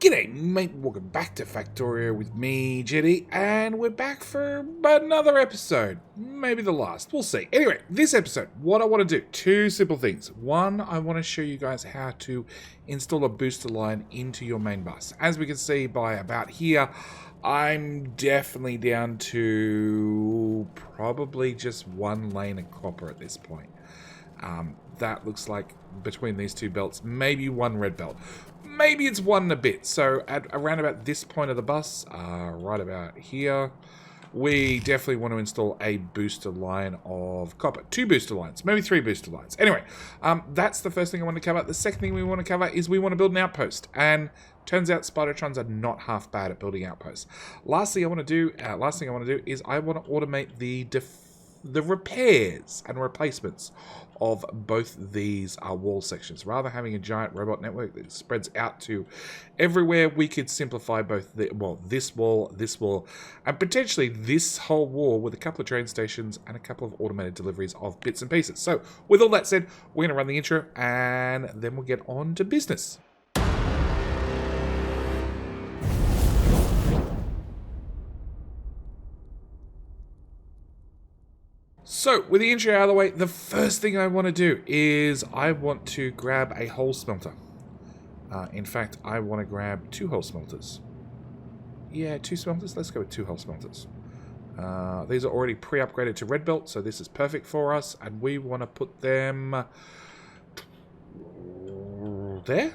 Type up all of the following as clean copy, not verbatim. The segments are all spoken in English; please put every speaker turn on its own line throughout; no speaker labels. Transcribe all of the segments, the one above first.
G'day mate, welcome back to Factorio with me, Jetty, and we're back for another episode. Maybe the last, we'll see. Anyway, this episode, what I want to do, two simple things. One, I want to show you guys how to install a booster line into your main bus. As we can see by about here, I'm definitely down to probably just one lane of copper at this point. That looks like between these two belts, maybe one red belt. Maybe it's one and a bit. So at around about this point of the bus, right about here, we definitely want to install a booster line of copper. 2 booster lines, maybe 3 booster lines. Anyway, that's the first thing I want to cover. The second thing we want to cover is we want to build an outpost. And turns out Spidertrons are not half bad at building outposts. Last thing I want to do is I want to automate the repairs and replacements of both these wall sections. Rather than having a giant robot network that spreads out to everywhere, we could simplify both this wall, and potentially this whole wall with a couple of train stations and a couple of automated deliveries of bits and pieces. So with all that said, we're going to run the intro and then we'll get on to business. So, with the intro out of the way, the first thing I want to do is I want to grab a hole smelter. In fact, I want to grab 2 hole smelters. Yeah, 2 smelters? Let's go with 2 hole smelters. These are already pre-upgraded to red belt, so this is perfect for us. And we want to put them there.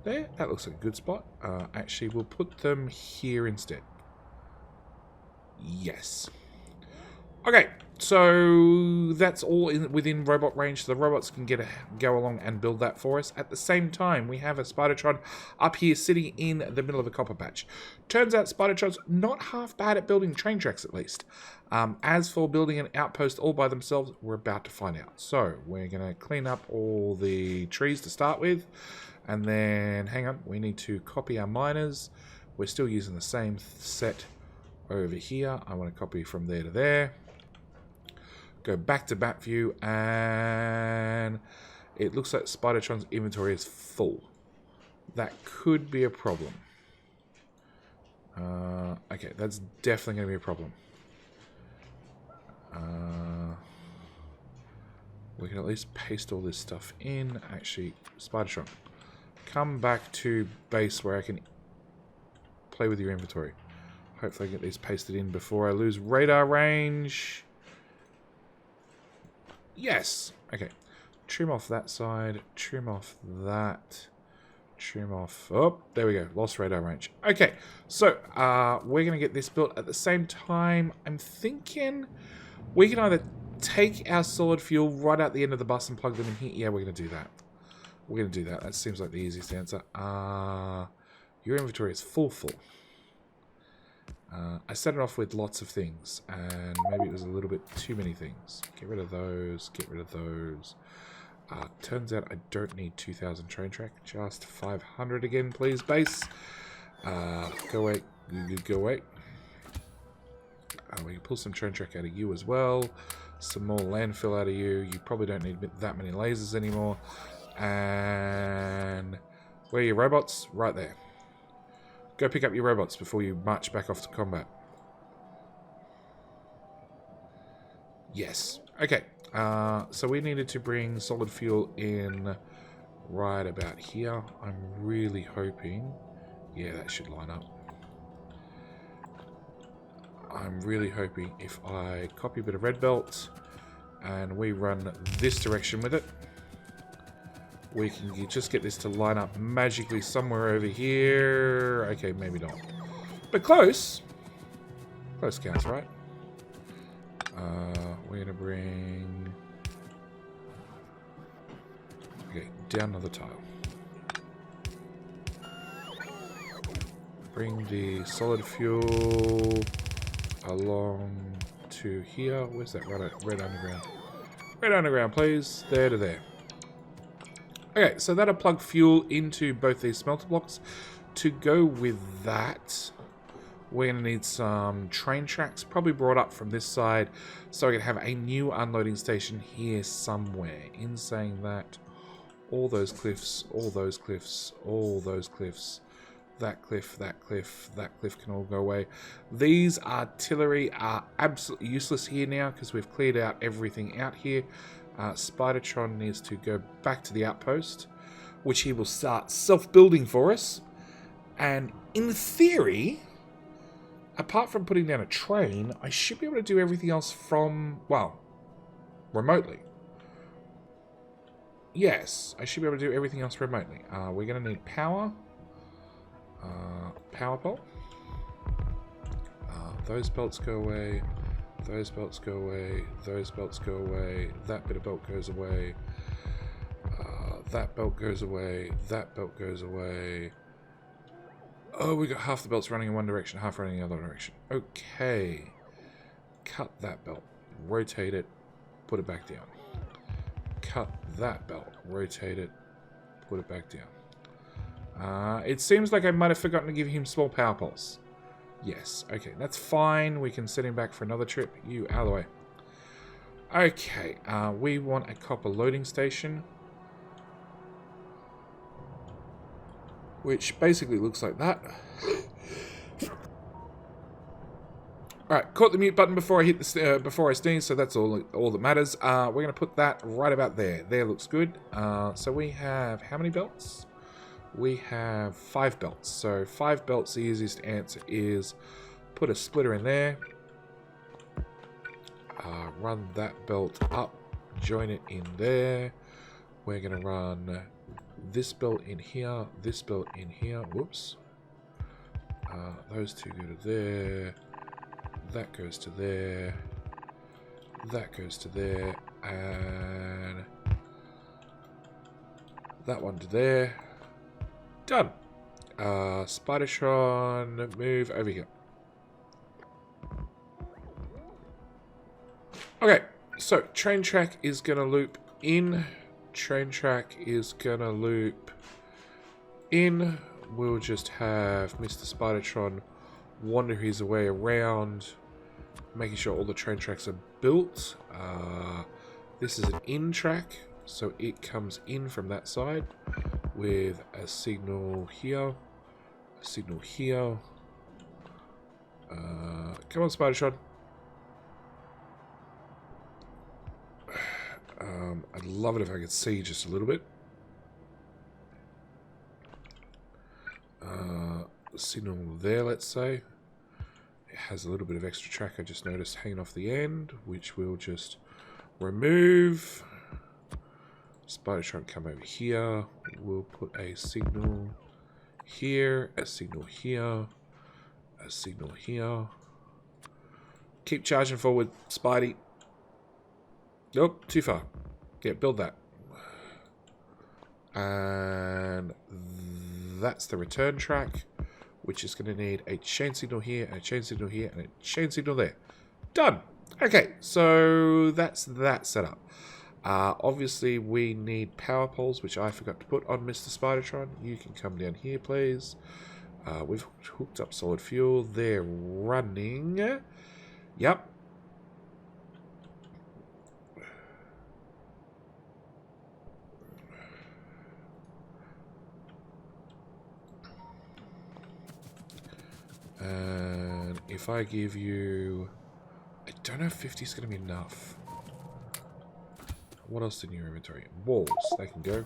There? That looks like a good spot. Actually, we'll put them here instead. Yes. Okay, so that's all within robot range, so the robots can go along and build that for us. At the same time, we have a Spidertron up here sitting in the middle of a copper patch. Turns out Spidertron's not half bad at building train tracks, at least. As for building an outpost all by themselves, we're about to find out. So, we're going to clean up all the trees to start with, and then, hang on, we need to copy our miners. We're still using the same set over here. I want to copy from there to there. Go back to bat view, and it looks like Spidertron's inventory is full. That could be a problem. Okay, that's definitely going to be a problem. We can at least paste all this stuff in. Actually, Spidertron, come back to base where I can play with your inventory. Hopefully I get these pasted in before I lose radar range. Yes. Okay. Trim off that side. Trim off that. Trim off. Oh, there we go. Lost radar range. Okay. So, we're going to get this built at the same time. I'm thinking we can either take our solid fuel right out the end of the bus and plug them in here. Yeah, we're going to do that. We're going to do that. That seems like the easiest answer. Your inventory is full. I set it off with lots of things, and maybe it was a little bit too many things. Get rid of those, get rid of those. Turns out I don't need 2,000 train track, just 500 again, please, base. Go away, go away. We can pull some train track out of you as well. Some more landfill out of you. You probably don't need that many lasers anymore. And where are your robots? Right there. Go pick up your robots before you march back off to combat. Yes. Okay. So we needed to bring solid fuel in right about here. I'm really hoping... Yeah, that should line up. I'm really hoping if I copy a bit of red belt and we run this direction with it, we can just get this to line up magically somewhere over here. Okay, maybe not. But close. Close counts, right? We're going to bring... Okay, down another tile. Bring the solid fuel along to here. Where's that red underground? Red underground, please. There to there. Okay, so that'll plug fuel into both these smelter blocks. To go with that, we're going to need some train tracks, probably brought up from this side, so I can have a new unloading station here somewhere. In saying that, All those cliffs, all those cliffs, all those cliffs. That cliff, that cliff, that cliff can all go away. These artillery are absolutely useless here now because we've cleared out everything out here. Spidertron needs to go back to the outpost, which he will start self-building for us. And in theory, apart from putting down a train, I should be able to do everything else from, well, remotely. Yes, I should be able to do everything else remotely. We're going to need power. Power pole. Those belts go away. Those belts go away. Those belts go away. That bit of belt goes away. That belt goes away. That belt goes away. Oh, we got half the belts running in one direction, half running in the other direction. Okay. Cut that belt. Rotate it. Put it back down. Cut that belt. Rotate it. Put it back down. It seems like I might have forgotten to give him small power poles. Yes, okay, that's fine. We can send him back for another trip. You, out of the way. Okay, we want a copper loading station. Which basically looks like that. Alright, caught the mute button before I hit the before I sneeze, so that's all that matters. We're going to put that right about there. There looks good. So we have how many belts? We have 5 belts. So 5 belts, the easiest answer is put a splitter in there. Run that belt up. Join it in there. We're going to run this belt in here. This belt in here. Whoops. Those two go to there. That goes to there. That goes to there. And that one to there. Done. Spidertron, move over here. Okay, so train track is going to loop in. Train track is going to loop in. We'll just have Mr. Spidertron wander his way around, making sure all the train tracks are built. This is an in track, so it comes in from that side with a signal here, a signal here. Come on, Spidertron. I'd love it if I could see just a little bit. Signal there, let's say. It has a little bit of extra track I just noticed hanging off the end, which we'll just remove. Spidertron, come over here. We'll put a signal here, a signal here, a signal here. Keep charging forward, Spidey. Nope, too far. Yeah, build that. And that's the return track, which is going to need a chain signal here, and a chain signal here, and a chain signal there. Done. Okay, so that's that setup. Obviously, we need power poles, which I forgot to put on Mr. Spidertron. You can come down here, please. We've hooked up solid fuel. They're running. Yep. And if I give you... I don't know if 50 is going to be enough. What else in your inventory? Walls. They can go.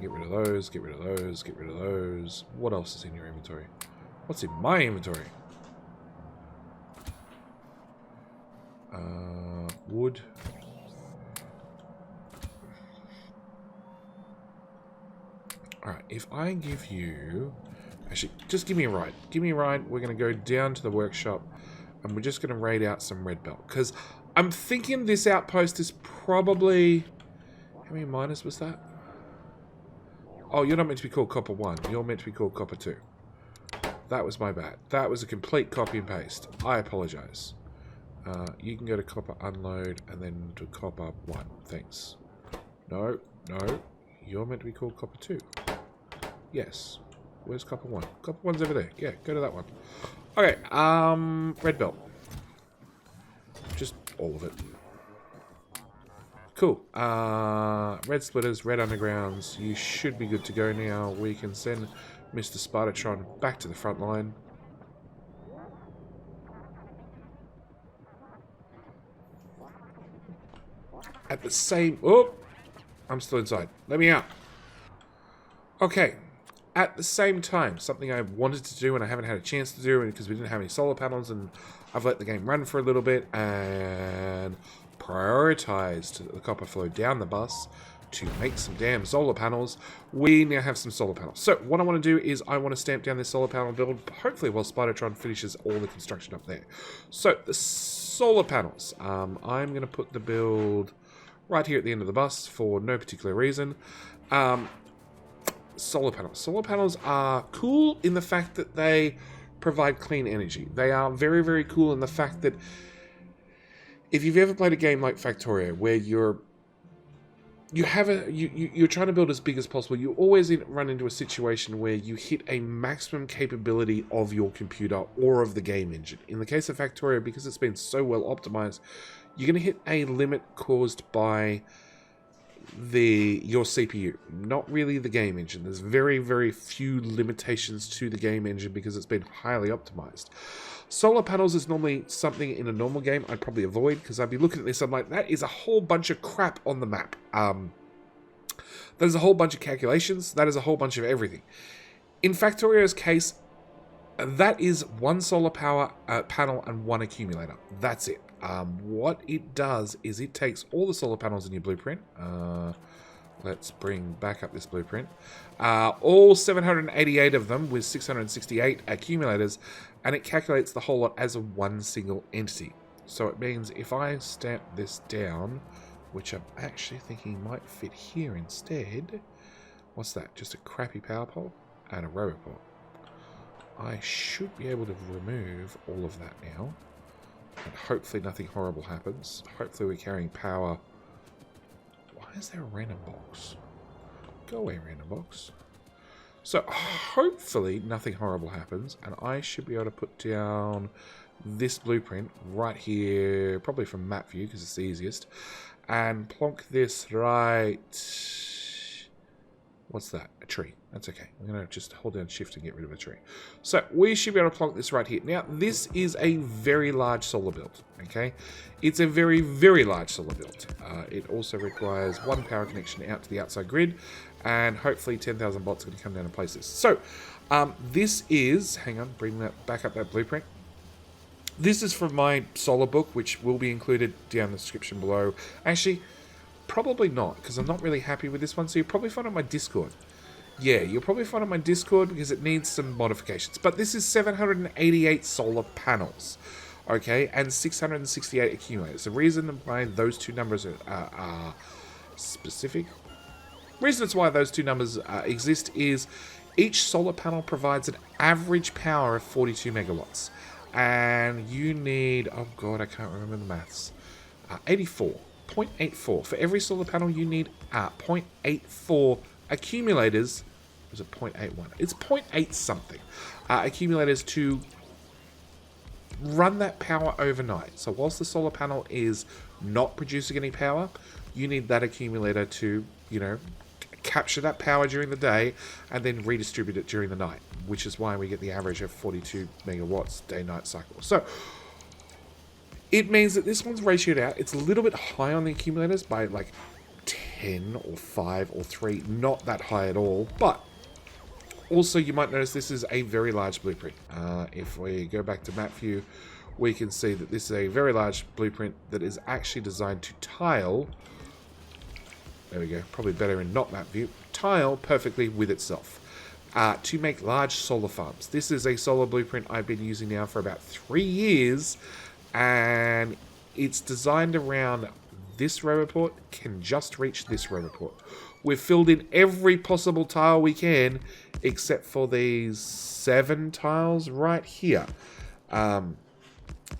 Get rid of those, get rid of those, get rid of those. What else is in your inventory? What's in my inventory? Wood. Alright, if I give you... Actually, just give me a ride. Give me a ride. We're going to go down to the workshop and we're just going to raid out some red belt. Because I'm thinking this outpost is probably... How many miners was that? Oh, you're not meant to be called Copper 1. You're meant to be called Copper 2. That was my bad. That was a complete copy and paste. I apologize. You can go to Copper Unload and then to Copper 1. Thanks. No, no. You're meant to be called Copper 2. Yes. Where's Copper 1? Copper 1's over there. Yeah, go to that one. Okay, red belt. Just all of it. cool. Red splitters, red undergrounds. You should be good to go now. We can send Mr. Spidertron back to the front line. At the same... Oh! I'm still inside. Let me out. Okay. At the same time, something I wanted to do and I haven't had a chance to do because we didn't have any solar panels, and I've let the game run for a little bit and prioritized the copper flow down the bus to make some damn solar panels. We now have some solar panels. So what I want to do is I want to stamp down this solar panel build, hopefully while Spidertron finishes all the construction up there. So the solar panels. I'm going to put the build right here at the end of the bus for no particular reason. Solar panels. Solar panels are cool in the fact that they provide clean energy. They are very, very cool in the fact that if you've ever played a game like Factorio, where you're trying to build as big as possible, you always run into a situation where you hit a maximum capability of your computer or of the game engine. In the case of Factorio, because it's been so well optimized, you're going to hit a limit caused by your CPU, not really the game engine. There's very, very few limitations to the game engine because it's been highly optimized. Solar panels is normally something in a normal game I'd probably avoid, because I'd be looking at this, I'm like, that is a whole bunch of crap on the map. That is a whole bunch of calculations. That is a whole bunch of everything. In Factorio's case, that is one solar power panel and one accumulator. That's it. What it does is it takes all the solar panels in your blueprint. Let's bring back up this blueprint. All 788 of them with 668 accumulators, and it calculates the whole lot as a one single entity. So it means if I stamp this down, which I'm actually thinking might fit here instead. What's that? Just a crappy power pole and a roboport. I should be able to remove all of that now. And hopefully nothing horrible happens. Hopefully we're carrying power. Why is there a random box? Go away, random box. So hopefully nothing horrible happens, and I should be able to put down this blueprint right here, probably from map view because it's the easiest, and plonk this right... What's that? A tree. That's okay. I'm going to just hold down shift and get rid of a tree. So we should be able to plonk this right here. Now, this is a very large solar build, okay? It's a very, very large solar build. It also requires one power connection out to the outside grid, and hopefully 10,000 bots are going to come down and place this. So, this is... Hang on, bring that back up, that blueprint. This is from my solar book, which will be included down in the description below. Actually... Probably not, because I'm not really happy with this one, so you'll probably find it on my Discord. Yeah, you'll probably find it on my Discord because it needs some modifications. But this is 788 solar panels, okay, and 668 accumulators. The reason why those two numbers are specific, reasons why those two numbers exist is each solar panel provides an average power of 42 megawatts. And you need, oh god, I can't remember the maths, 0.84. For every solar panel, you need 0.84 accumulators. Was it 0.81? It's 0.8 something accumulators to run that power overnight. So whilst the solar panel is not producing any power, you need that accumulator to, you know, capture that power during the day and then redistribute it during the night, which is why we get the average of 42 megawatts day-night cycle. So it means that this one's ratioed out. It's a little bit high on the accumulators by like 10 or 5 or 3. Not that high at all. But also you might notice this is a very large blueprint. If we go back to map view, we can see that this is a very large blueprint that is actually designed to tile. There we go. Probably better in not map view. Tile perfectly with itself. To make large solar farms. This is a solar blueprint I've been using now for about 3 years. And it's designed around this roboport can just reach this roboport. We've filled in every possible tile we can, except for these 7 tiles right here.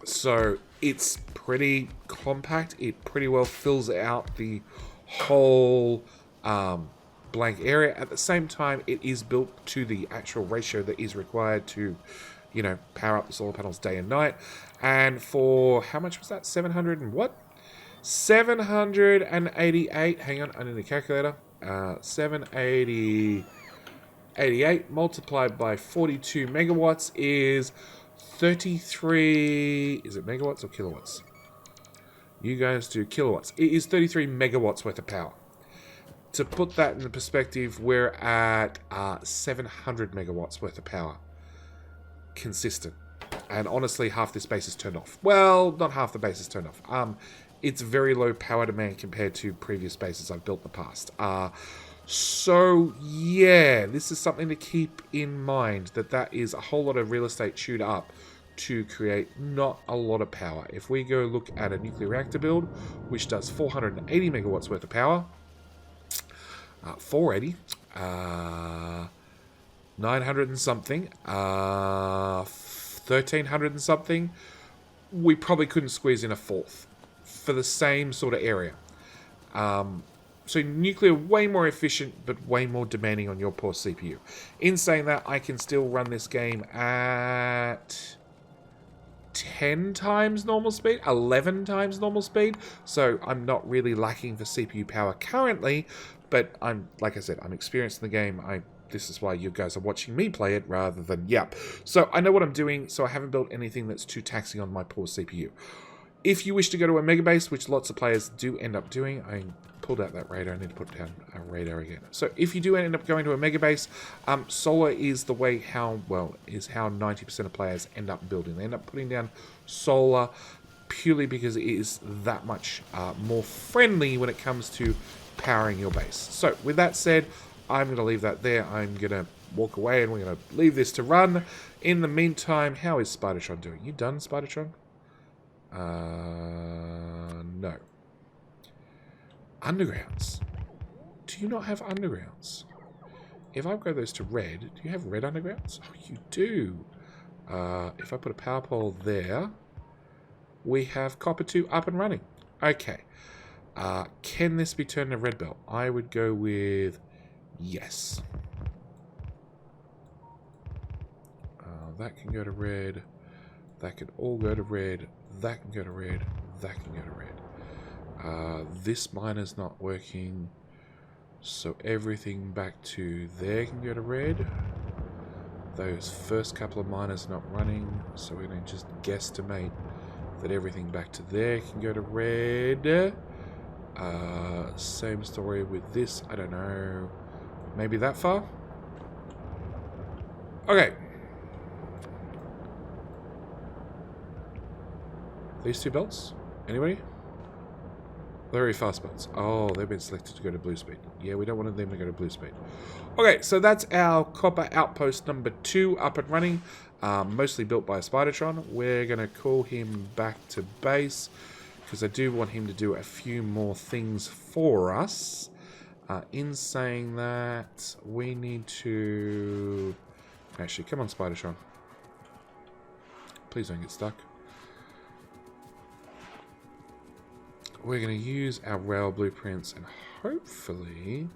So it's pretty compact. It pretty well fills out the whole blank area. At the same time, it is built to the actual ratio that is required to, you know, power up the solar panels day and night. And for, how much was that? 700 and what? 788. Hang on, I need a calculator. 788 multiplied by 42 megawatts is 33. Is it megawatts or kilowatts? You guys do kilowatts. It is 33 megawatts worth of power. To put that in perspective, we're at 700 megawatts worth of power. Consistent. And honestly, half this base is turned off. Well, not half the base is turned off. It's very low power demand compared to previous bases I've built in the past. So, yeah, this is something to keep in mind, that is a whole lot of real estate chewed up to create not a lot of power. If we go look at a nuclear reactor build, which does 480 megawatts worth of power, 480, 900 and something, 1300 and something, we probably couldn't squeeze in a fourth for the same sort of area. So nuclear, way more efficient, but way more demanding on your poor CPU. In saying that, I can still run this game at 10 times normal speed, 11 times normal speed, so I'm not really lacking for CPU power currently, but like I said, I'm experienced in the game. This is why you guys are watching me play it rather than, So I know what I'm doing, so I haven't built anything that's too taxing on my poor CPU. If you wish to go to a mega base, which lots of players do end up doing, I pulled out that radar. I need to put down a radar again. So if you do end up going to a mega base, solar is the way how 90% of players end up building. They end up putting down solar purely because it is that much more friendly when it comes to powering your base. So with that said, I'm going to leave that there. I'm going to walk away and we're going to leave this to run. In the meantime, how is Spidertron doing? You done, Spidertron? No. Undergrounds. Do you not have undergrounds? If I upgrade those to red, do you have red undergrounds? Oh, you do. If I put a power pole there, we have copper 2 up and running. Okay. Can this be turned to red belt? I would go with yes. That can go to red. That can all go to red. That can go to red. That can go to red. This miner's not working. So everything back to there can go to red. Those first couple of miners are not running. So we're going to just guesstimate that everything back to there can go to red. Same story with this. I don't know. Maybe that far? Okay. These two belts? Anybody? Very fast belts. Oh, they've been selected to go to blue speed. Yeah, we don't want them to go to blue speed. Okay, so that's our copper outpost number 2 up and running. Mostly built by a Spidertron. We're going to call him back to base because I do want him to do a few more things for us. In saying that, we need to... Actually, come on, Spidertron. Please don't get stuck. We're going to use our rail blueprints and hopefully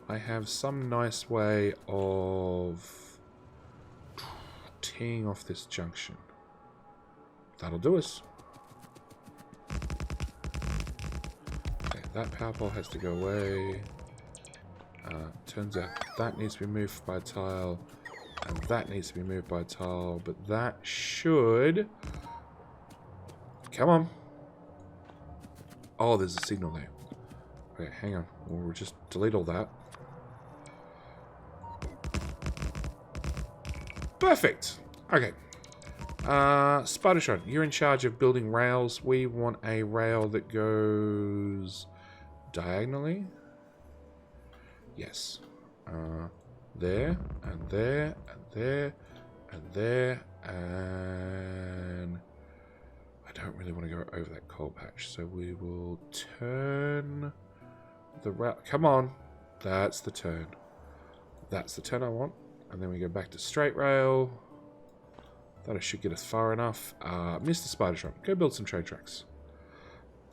I have some nice way of teeing off this junction. That'll do us. Okay, that power pole has to go away. Turns out that needs to be moved by a tile and that needs to be moved by a tile, but that should... Come on. Oh, there's a signal there. Okay, hang on. We'll just delete all that. Perfect. Okay. Spidertron, you're in charge of building rails. We want a rail that goes diagonally. Yes. There, and there, and there, and there, and... I don't really want to go over that coal patch, so we will turn the route. Come on. That's the turn. That's the turn I want. And then we go back to straight rail. That should get us far enough. Mr. Spidertron, go build some train tracks.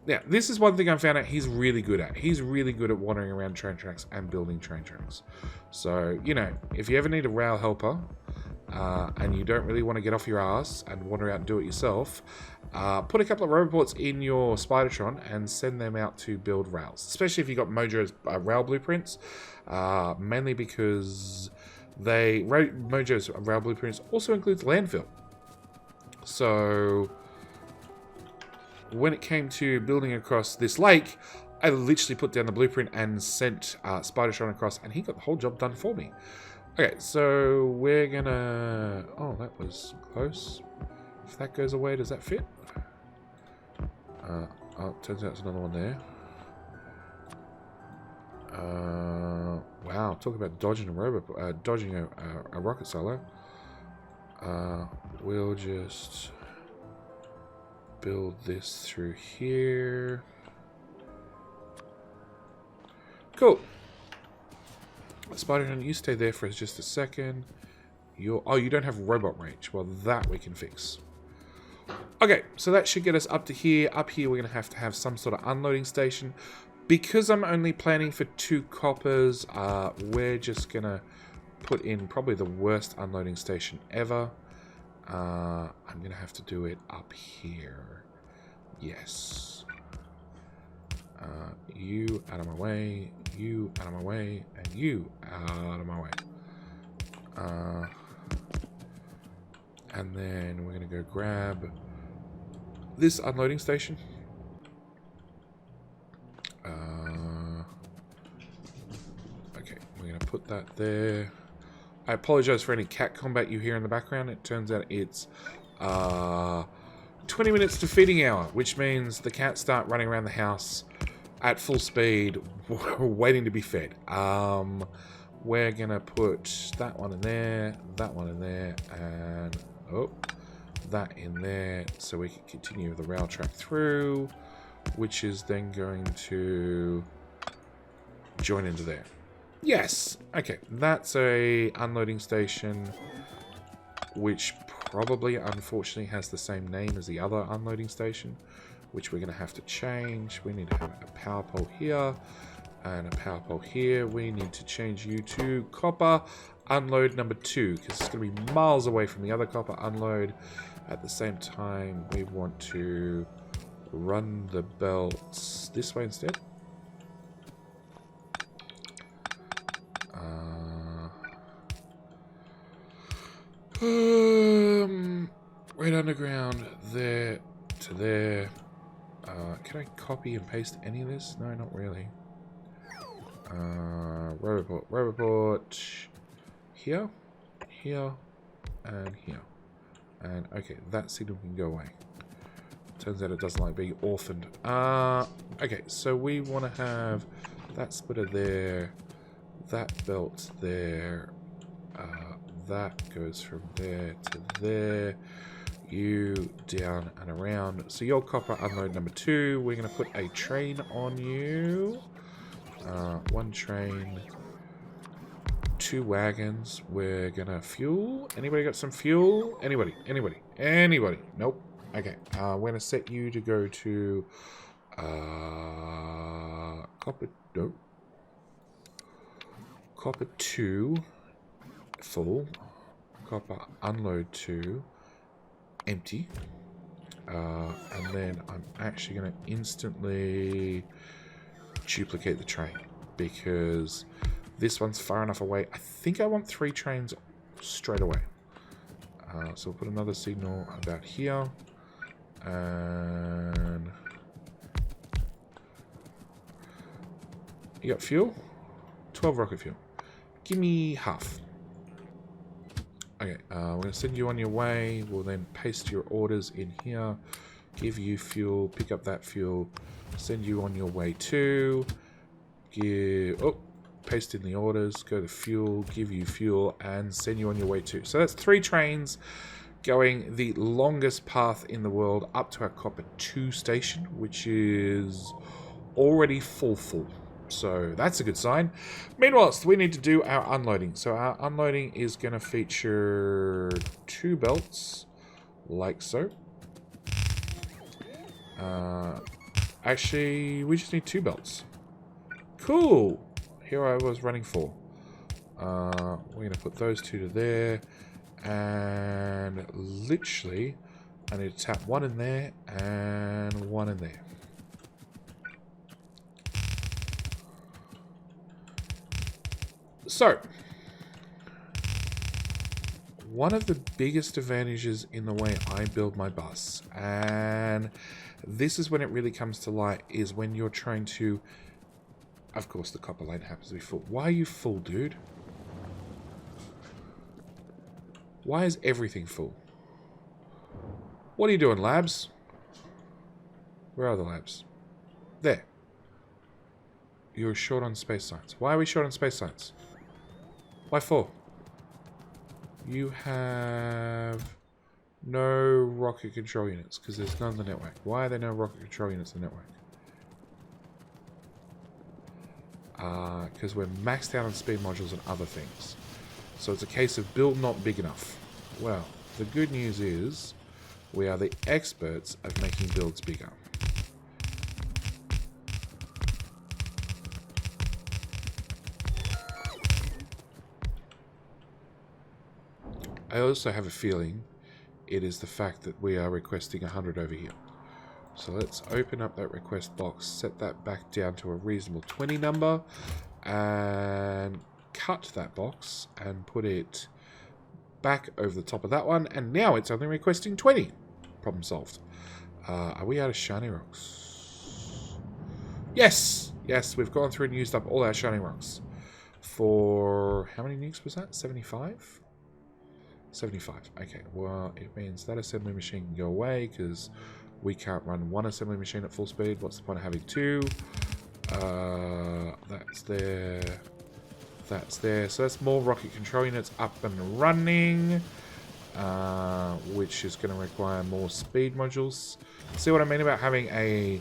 Now, this is one thing I found out he's really good at. He's really good at wandering around train tracks and building train tracks. So, you know, if you ever need a rail helper, and you don't really want to get off your ass and wander out and do it yourself, put a couple of roboports in your Spidertron and send them out to build rails. Especially if you've got Mojo's rail blueprints, mainly because Mojo's rail blueprints also includes landfill. So when it came to building across this lake, I literally put down the blueprint and sent Spidertron across, and he got the whole job done for me. Okay, so we're gonna... Oh, that was close. If that goes away, does that fit? Oh, turns out there's another one there. Wow, talk about dodging a rocket silo. We'll just build this through here. Cool. Spidertron, you stay there for just a second. You don't have robot range. Well, that we can fix. Okay, so that should get us up to here. Up here, we're going to have some sort of unloading station. Because I'm only planning for 2 coppers, we're just going to put in probably the worst unloading station ever. I'm going to have to do it up here. Yes. You out of my way, you out of my way, and you out of my way. And then we're going to go grab this unloading station. Okay, we're going to put that there. I apologize for any cat combat you hear in the background. It turns out it's 20 minutes to feeding hour, which means the cats start running around the house at full speed, waiting to be fed. We're going to put that one in there, and that in there, so we can continue the rail track through, which is then going to join into there. Yes! Okay, that's a unloading station, which probably, unfortunately, has the same name as the other unloading station, which we're going to have to change. We need to have a power pole here and a power pole here. We need to change you to copper unload number 2, because it's going to be miles away from the other copper unload. At the same time, we want to run the belts this way instead. Right underground, there to there. Can I copy and paste any of this? No, not really. Roboport here, here, and here. And okay, that signal can go away. Turns out it doesn't like being orphaned. Okay, so we want to have that splitter there, that belt there, that goes from there to there, you down and around. So your copper unload number 2, we're going to put a train on you. 1 train, 2 wagons. We're going to fuel. Anybody got some fuel? Anybody? Nope. Okay, we're going to set you to go to copper 2 full, copper unload 2 empty, and then I'm actually going to instantly duplicate the train because this one's far enough away. I think I want 3 trains straight away. So we'll put another signal about here. And you got fuel? 12 rocket fuel. Give me half. Okay, we're going to send you on your way. We'll then paste your orders in here. Give you fuel. Pick up that fuel. Send you on your way too. Paste in the orders. Go to fuel. Give you fuel. And send you on your way too. So that's 3 trains going the longest path in the world up to our copper 2 station, which is already full. So that's a good sign. Meanwhile, we need to do our unloading. So our unloading is going to feature 2 belts, like so. Actually, we just need 2 belts. Cool. Here I was running 4. We're going to put those 2 to there. And literally, I need to tap one in there and one in there. So, one of the biggest advantages in the way I build my bus, and this is when it really comes to light, is when you're trying to... Of course, the copper lane happens to be full. Why are you full, dude? Why is everything full? What are you doing, labs? Where are the labs? There. You're short on space science. Why are we short on space science? Why 4? You have no rocket control units because there's none in the network. Why are there no rocket control units in the network? Because we're maxed out on speed modules and other things. So it's a case of build not big enough. Well, the good news is we are the experts of making builds bigger. I also have a feeling it is the fact that we are requesting 100 over here. So let's open up that request box, set that back down to a reasonable 20 number, and cut that box and put it back over the top of that one, and now it's only requesting 20. Problem solved. Are we out of shiny rocks? Yes! Yes, we've gone through and used up all our shiny rocks. For... how many nukes was that? 75? 75. Okay, well, it means that assembly machine can go away because we can't run one assembly machine at full speed. What's the point of having 2? That's there. That's there. So that's more rocket control units up and running, which is going to require more speed modules. See what I mean about having a...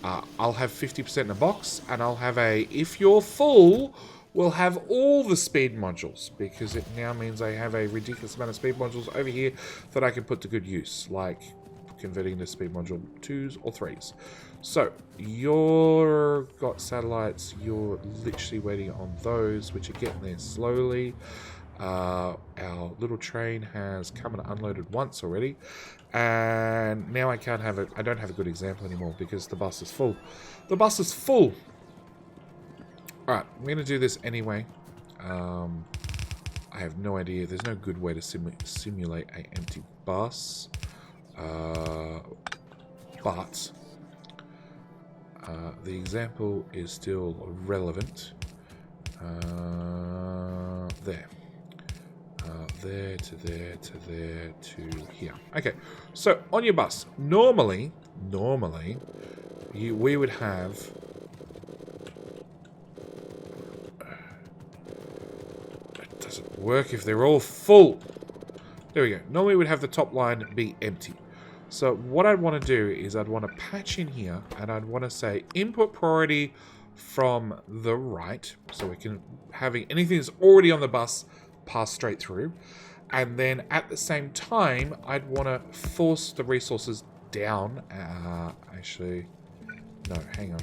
I'll have 50% in a box, and I'll have a... if you're full, we'll have all the speed modules, because it now means I have a ridiculous amount of speed modules over here that I can put to good use, like converting to speed module 2s or 3s. So, you're got satellites, you're literally waiting on those, which are getting there slowly. Our little train has come and unloaded once already, and now I can't have it. I don't have a good example anymore because the bus is full. The bus is full! Alright, I'm going to do this anyway. I have no idea. There's no good way to simulate an empty bus. But the example is still relevant. There. There to there to there to here. Okay, so on your bus, normally, we would have... it doesn't work if they're all full. There we go. Normally we'd have the top line be empty. So what I'd want to do is I'd want to patch in here, and I'd want to say input priority from the right, so we can having anything that's already on the bus pass straight through. And then at the same time, I'd want to force the resources down. Actually, no, hang on.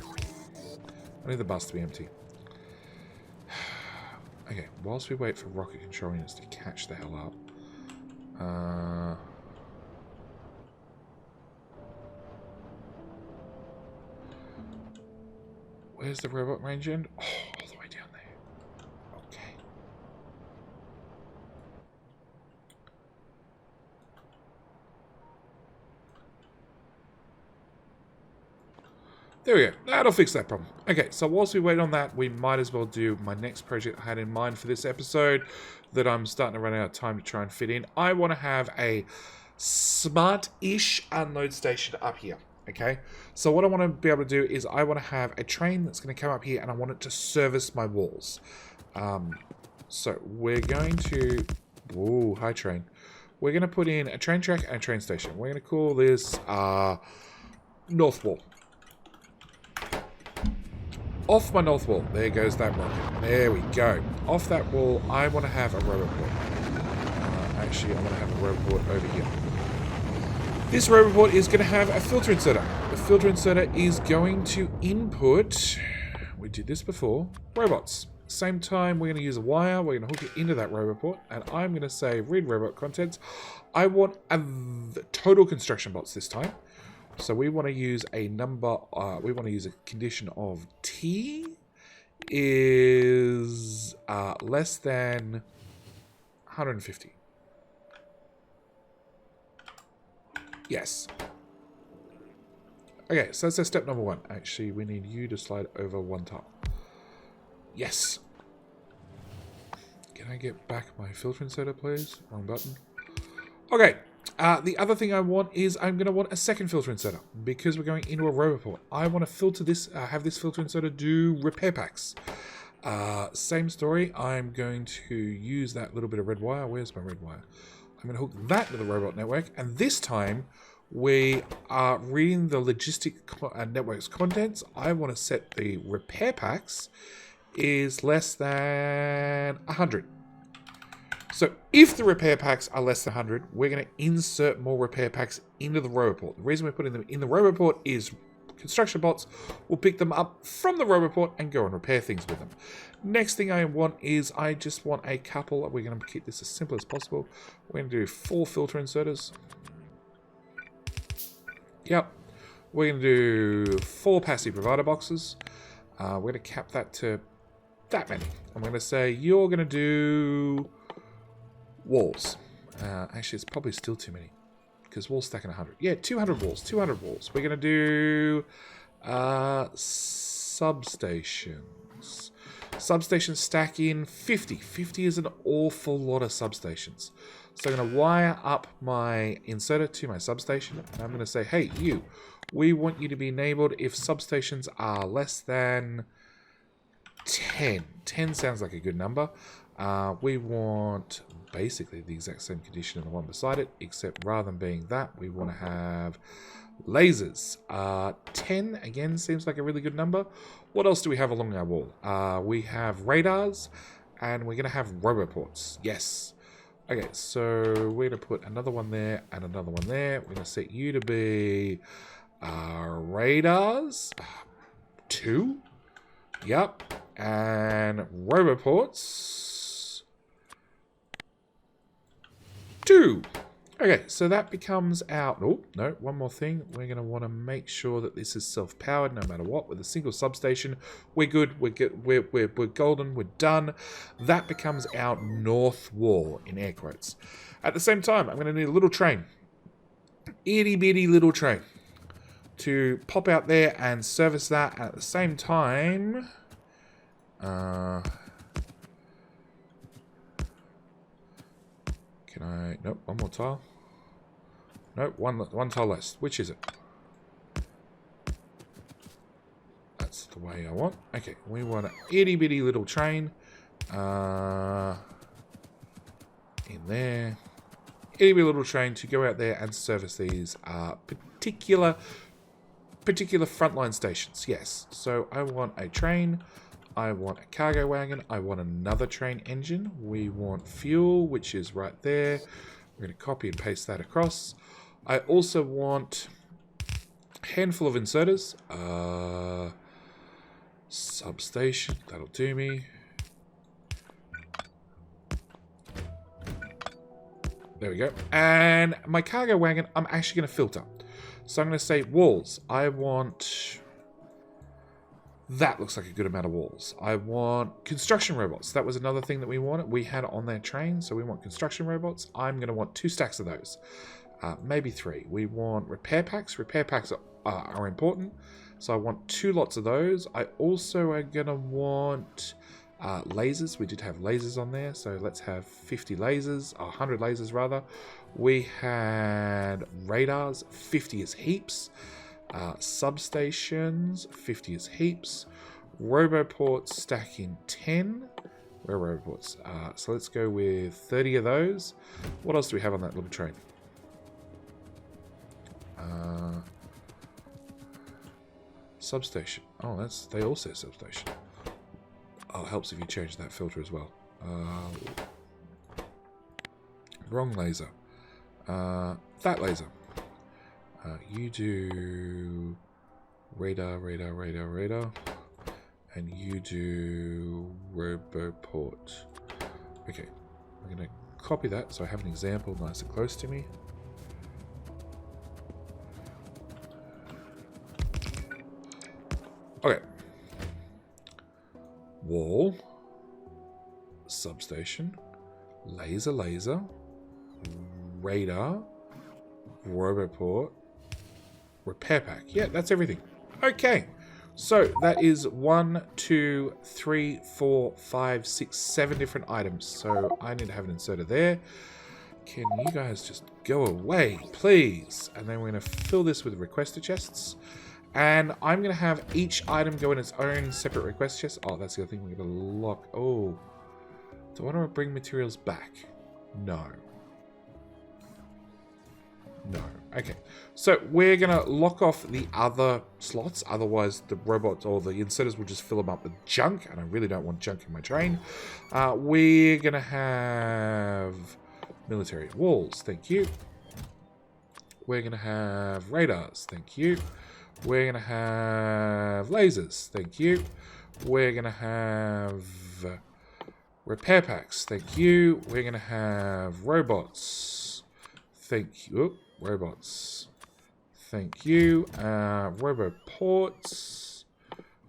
I need the bus to be empty. Okay, whilst we wait for rocket control units to catch the hell up. Where's the robot range end? Oh, all the way down there. Okay. There we go. That'll fix that problem. Okay, so whilst we wait on that, we might as well do my next project I had in mind for this episode that I'm starting to run out of time to try and fit in. I want to have a smart-ish unload station up here. Okay, so what I want to be able to do is I want to have a train that's going to come up here, and I want it to service my walls. So we're going to... Ooh, hi train. We're going to put in a train track and a train station. We're going to call this North Wall. Off my north wall. There goes that rocket. There we go. Off that wall, I want to have a roboport. Actually, I want to have a roboport over here. This roboport is going to have a filter inserter. The filter inserter is going to input... we did this before. Robots. Same time, we're going to use a wire. We're going to hook it into that roboport. And I'm going to say, read robot contents. I want total construction bots this time. So we want to use a number, we want to use a condition of T is less than 150. Yes. Okay, so that's step number 1. Actually, we need you to slide over 1 tile. Yes. Can I get back my filter inserter, please? Wrong button. Okay. The other thing I want is I'm going to want a second filter inserter because we're going into a roboport. I want to filter this, have this filter inserter do repair packs. Same story. I'm going to use that little bit of red wire. Where's my red wire? I'm going to hook that to the robot network, and this time we are reading the logistic network's contents. I want to set the repair packs is less than 100. So if the repair packs are less than 100, we're going to insert more repair packs into the roboport. The reason we're putting them in the roboport is construction bots will pick them up from the roboport and go and repair things with them. Next thing I want is I just want a couple. We're going to keep this as simple as possible. We're going to do 4 filter inserters. Yep. We're going to do 4 passive provider boxes. We're going to cap that to that many. I'm going to say you're going to do walls. Actually, it's probably still too many because walls stack in 100. Yeah, 200 walls. 200 walls. We're going to do substations. Substations stack in 50. 50 is an awful lot of substations. So I'm going to wire up my inserter to my substation. And I'm going to say, hey, you, we want you to be enabled if substations are less than 10. 10 sounds like a good number. We want basically the exact same condition in the one beside it, except rather than being that, we want to have lasers. 10, again, seems like a really good number. What else do we have along our wall? We have radars, and we're going to have roboports. Yes. Okay, so we're going to put another one there and another one there. We're going to set you to be radars. 2. Yep. And roboports. 2. Okay, so that becomes our... Oh, no, one more thing. We're going to want to make sure that this is self-powered no matter what. With a single substation, we're good. We're golden. We're done. That becomes our north wall, in air quotes. At the same time, I'm going to need a little train. Itty-bitty little train. To pop out there and service that. At the same time... Can I... Nope, one more tile. Nope, one tile less. Which is it? That's the way I want. Okay, we want an itty-bitty little train. In there. Itty-bitty little train to go out there and service these particular frontline stations. Yes. So I want a train. I want a cargo wagon. I want another train engine. We want fuel, which is right there. We're going to copy and paste that across. I also want a handful of inserters. Substation. That'll do me. There we go. And my cargo wagon, I'm actually going to filter. So I'm going to say walls. I want... That looks like a good amount of walls. I want construction robots. That was another thing that we wanted. We had on their train, so we want construction robots. I'm going to want 2 stacks of those. Maybe 3. We want repair packs. Repair packs are important, so I want 2 lots of those. I also are going to want lasers. We did have lasers on there, so let's have 50 lasers, 100 lasers rather. We had radars. 50 is heaps. Substations, 50 is heaps. Roboports stack in 10. Where are roboports? So let's go with 30 of those. What else do we have on that little train? Substation. Oh, they all say substation. Oh, it helps if you change that filter as well. Wrong laser. That laser. You do radar. And you do Roboport. Okay, I'm going to copy that so I have an example nice and close to me. Okay. Wall. Substation. Laser. Radar. Roboport. Repair pack. Yeah, that's everything. Okay. So that is 1, 2, 3, 4, 5, 6, 7 different items. So I need to have an inserter there. Can you guys just go away, please? And then we're going to fill this with requester chests. And I'm going to have each item go in its own separate request chest. Oh, that's the other thing we're going to lock. Oh. Do I want to bring materials back? No. No. Okay. So we're going to lock off the other slots. Otherwise, the robots or the inserters will just fill them up with junk. And I really don't want junk in my train. We're going to have military walls. Thank you. We're going to have radars. Thank you. We're going to have lasers. Thank you. We're going to have repair packs. Thank you. We're going to have robots. Thank you. Oh, robots. Thank you. Roboports,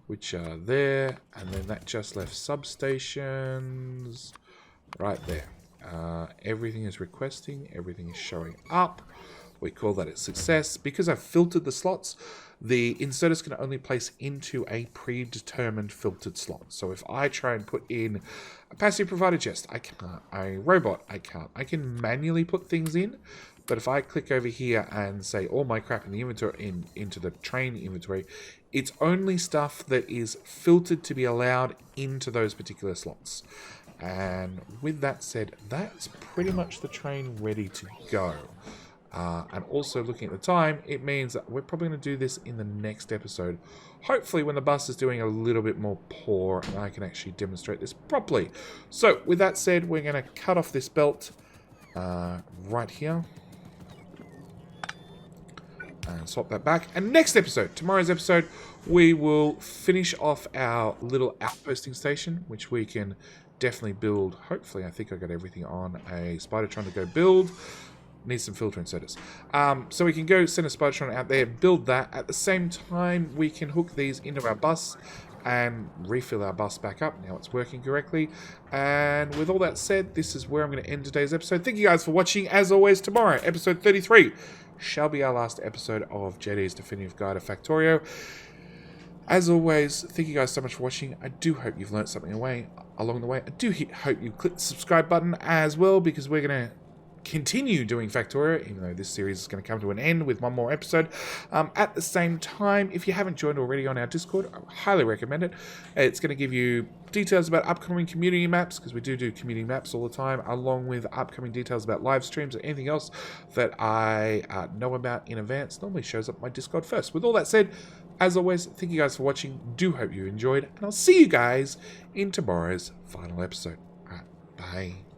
which are there. And then that just left substations right there. Everything is requesting. Everything is showing up. We call that a success. Because I've filtered the slots, the inserters can only place into a predetermined filtered slot. So if I try and put in a passive provider chest, I can't. A robot, I can't. I can manually put things in, but if I click over here and say all my crap in the inventory into the train inventory, it's only stuff that is filtered to be allowed into those particular slots. And with that said, that's pretty much the train ready to go. And also looking at the time, it means that we're probably going to do this in the next episode. Hopefully when the bus is doing a little bit more pour and I can actually demonstrate this properly. So with that said, we're going to cut off this belt right here. And swap that back. And next episode, tomorrow's episode, we will finish off our little outposting station, which we can definitely build. Hopefully, I think I got everything on a Spidertron to go build. Need some filter inserters. So we can go send a Spidertron out there, build that. At the same time, we can hook these into our bus and refill our bus back up. Now it's working correctly. And with all that said, this is where I'm going to end today's episode. Thank you guys for watching. As always, tomorrow, episode 33, shall be our last episode of JD's Definitive Guide to Factorio. As always, thank you guys so much for watching. I do hope you've learned something along the way. I do hope you click the subscribe button as well, because we're going to continue doing Factorio, even though this series is going to come to an end with one more episode. At the same time, if you haven't joined already on our Discord, I highly recommend it. It's going to give you details about upcoming community maps, because we do community maps all the time, along with upcoming details about live streams or anything else that I know about in advance. Normally shows up on my Discord first. With all that said, as always, thank you guys for watching. Do hope you enjoyed, and I'll see you guys in tomorrow's final episode. All right, bye.